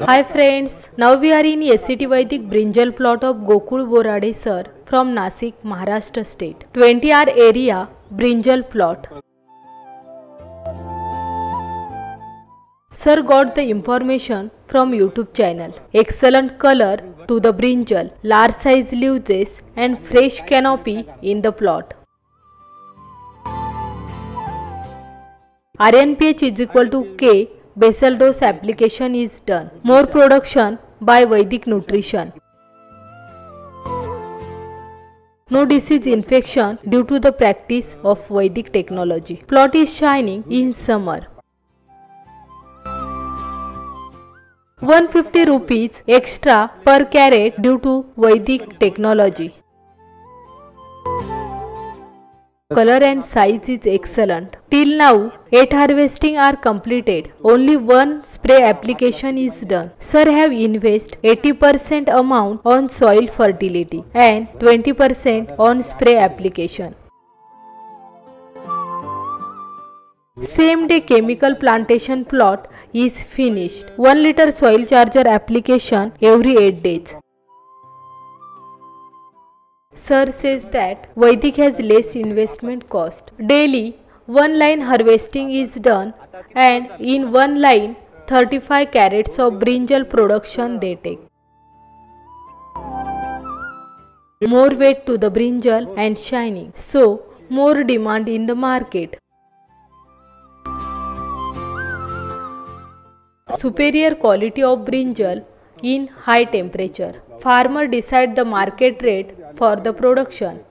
Hi friends, now we are in SCT Vedic brinjal plot of Gokul Borade sir from Nasik, Maharashtra state. 20R area brinjal plot. Sir got the information from YouTube channel. Excellent color to the brinjal, large size leaves and fresh canopy in the plot. RNPH is equal to K. Basal dose application is done. More production by Vedic nutrition. No disease infection due to the practice of Vedic technology. Plot is shining in summer. 150 rupees extra per carat due to Vedic technology. Color and size is excellent. Till now, 8 harvesting are completed. Only one spray application is done. Sir have invested 80% amount on soil fertility and 20% on spray application. Same day chemical plantation plot is finished. 1 liter soil charger application every 8 days. Sir says that Vedic has less investment cost. Daily, 1 line harvesting is done and in 1 line, 35 carats of brinjal production they take. More weight to the brinjal and shining, so more demand in the market. Superior quality of brinjal in high temperature. Farmer decide the market rate for the production.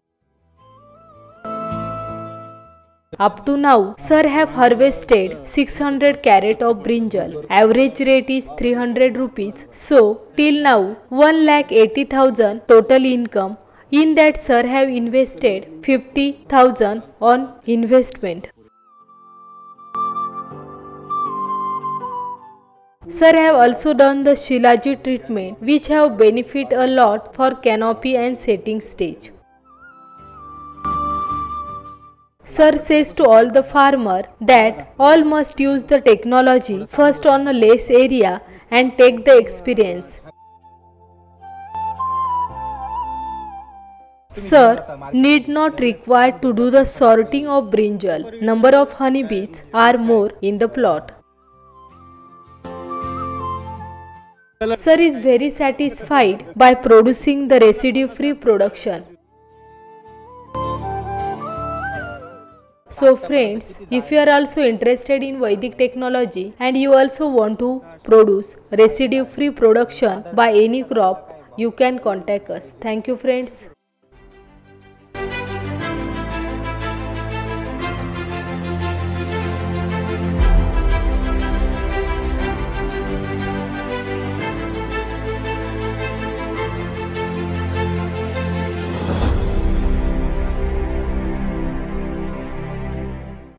Up to now, sir have harvested 600 carat of brinjal. Average rate is 300 rupees. So, till now, 1,80,000 total income. In that, sir have invested 50,000 on investment. Sir have also done the Shilajit treatment which have benefit a lot for canopy and setting stage. Sir says to all the farmer that all must use the technology first on a less area and take the experience. Sir need not required to do the sorting of brinjal. Number of honeybees are more in the plot. Sir is very satisfied by producing the residue-free production. So friends, if you are also interested in Vedic technology and you also want to produce residue-free production by any crop, you can contact us. Thank you friends.